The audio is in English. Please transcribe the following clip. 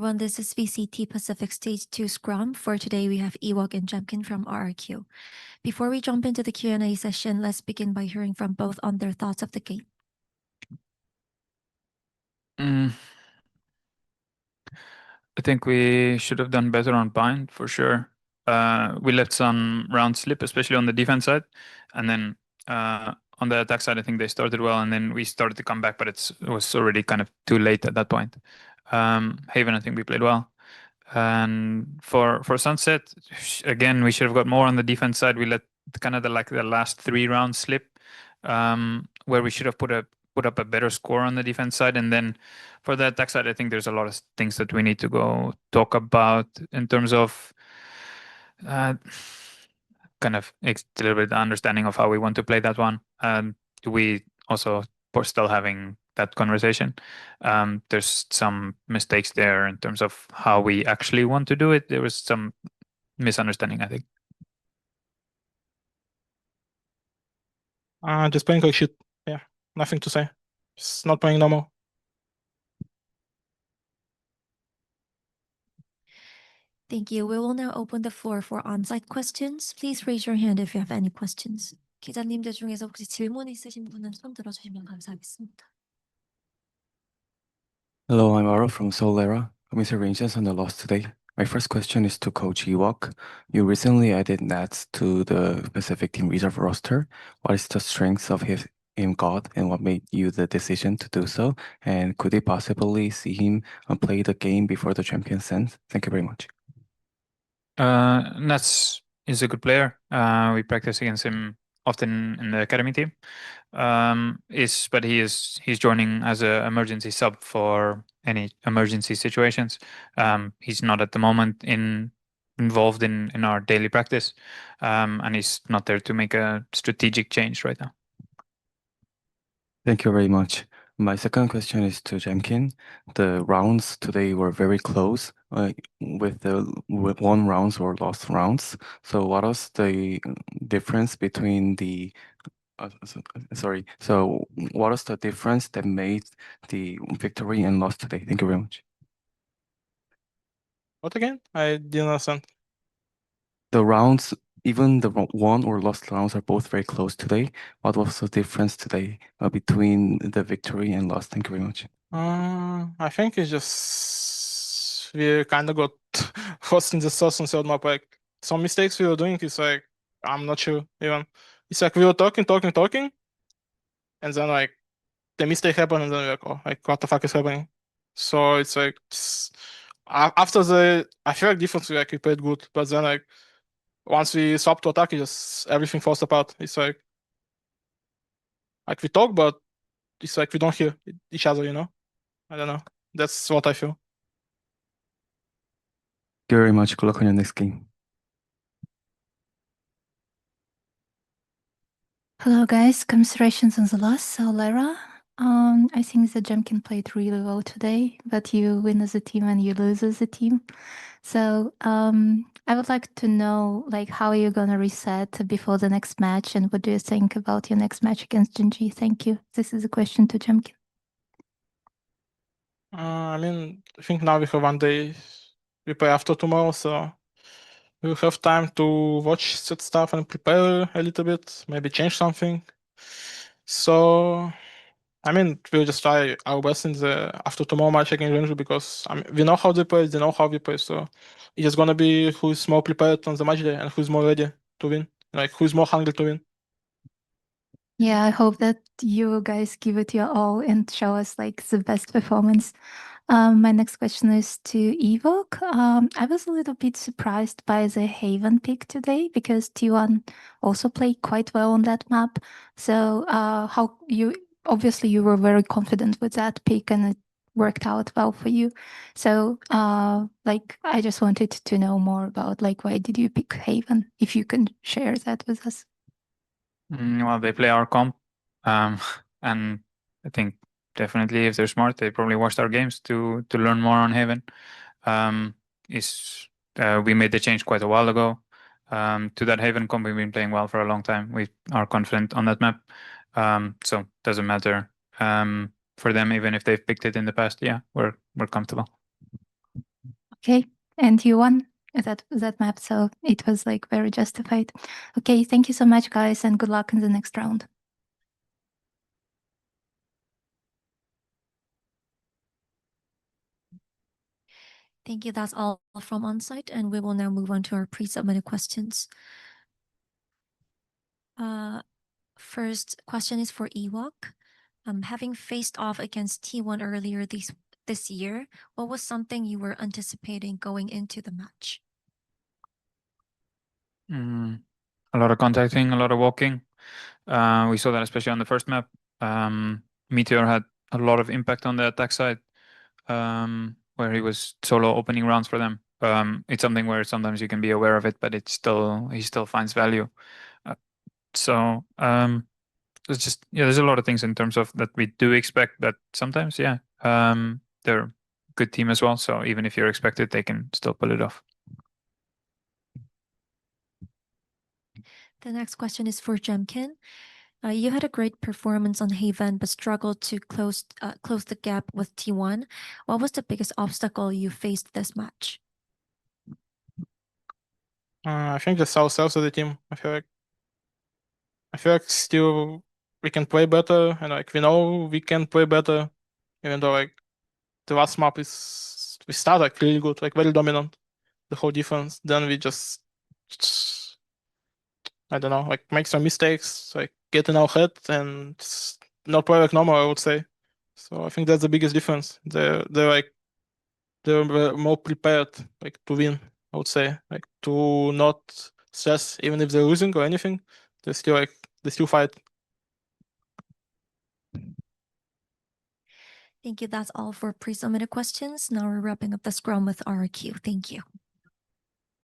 Everyone, this is VCT Pacific Stage 2 Scrum. For today, we have Ewok and Jemkin from RRQ. Before we jump into the Q&A session, let's begin by hearing from both on their thoughts of the game. I think we should have done better on Bind for sure. We let some rounds slip, especially on the defense side. And then on the attack side, I think they started well, and then we started to come back, but it was already kind of too late at that point. Haven, I think we played well. And for Sunset, again, we should have got more on the defense side. We let kind of the last 3 rounds slip, where we should have put up a better score on the defense side. And then for the attack side, I think there's a lot of things that we need to go talk about in terms of kind of a little bit understanding of how we want to play that one. We also we're still having that conversation. There's some mistakes there in terms of how we actually want to do it. There was some misunderstanding, I think. Just playing like shit. Yeah, nothing to say. Just not playing normal. Thank you. We will now open the floor for on-site questions. Please raise your hand if you have any questions. 기자님들 중에서 혹시 질문 있으신 분은 손 들어주시면 감사하겠습니다. Hello, I'm Ara from Solera. Commiserations on the loss today. My first question is to Coach Ewok. You recently added Nats to the Pacific Team Reserve roster. What is the strength of him got, and what made you the decision to do so? And could we possibly see him play the game before the champion sends? Thank you very much. Nats is a good player. We practice against him often in the academy team. But he's joining as an emergency sub for any emergency situations. He's not at the moment involved in our daily practice, and he's not there to make a strategic change right now. Thank you very much. My second question is to Jemkin. The rounds today were very close, with 1 rounds or lost rounds. So what was the difference between the So what is the difference that made the victory and loss today? Thank you very much. What again? I didn't understand. The rounds, even the won or lost rounds, are both very close today. What was the difference today between the victory and loss? Thank you very much. I think it's just we kind of got lost in the sauce on third map. Like some mistakes we were doing is like I'm not sure even. It's like we were talking, and then like the mistake happened, and then we're like, oh, like what the fuck is happening? So it's like after I feel like defense we played good, but then like once we swapped to attack, it just everything falls apart. It's like we talk, but it's like we don't hear each other, you know? I don't know. That's what I feel. Thank you very much. Good luck on your next game. Hello guys, commiserations on the loss. So Lara, I think the Jemkin played really well today, but you win as a team and you lose as a team. So I would like to know like how you're gonna reset before the next match, and what do you think about your next match against Genji? Thank you. This is a question to Jemkin. I mean, I think now we have 1 day. We play after tomorrow, so we'll have time to watch that stuff and prepare a little bit, maybe change something. So, I mean, we'll just try our best in the after tomorrow match against Ranger, because I mean, we know how they play, they know how we play, so it's just gonna be who's more prepared on the match day and who's more ready to win, like who's more hungry to win. Yeah, I hope that you guys give it your all and show us like the best performance. My next question is to Evok. I was a little bit surprised by the Haven pick today, because T1 also played quite well on that map. So obviously you were very confident with that pick and it worked out well for you. So like I just wanted to know more about like why did you pick Haven, if you can share that with us. Well, they play our comp, and I think definitely if they're smart, they probably watched our games to learn more on Haven. We made the change quite a while ago. To that Haven comp, we've been playing well for a long time. We are confident on that map, so doesn't matter for them even if they've picked it in the past. Yeah, we're comfortable. Okay, and you won that map, so it was like very justified. Okay, thank you so much, guys, and good luck in the next round. Thank you. That's all from on-site, and we will now move on to our pre-submitted questions. First question is for Ewok. Having faced off against T1 earlier this year, what was something you were anticipating going into the match? A lot of contacting, a lot of walking. We saw that especially on the first map. Meteor had a lot of impact on the attack side, where he was solo opening rounds for them. It's something where sometimes you can be aware of it, but he still finds value. So it's just there's a lot of things in terms of that we do expect, but sometimes they're a good team as well. So even if you're expected, they can still pull it off. The next question is for Jemkin. You had a great performance on Haven, but struggled to close the gap with T1. What was the biggest obstacle you faced this match? I think just ourselves as a team. I feel like still we can play better, and like we know we can play better, even though like the last map we start like really good, like very dominant, the whole defense. Then we just I don't know, like make some mistakes, like get in our head and not play like normal, I would say. So I think that's the biggest difference. They're more prepared like to win, I would say, like to not stress even if they're losing or anything. They still fight. Thank you. That's all for pre-submitted questions. Now we're wrapping up the scrum with RRQ. Thank you.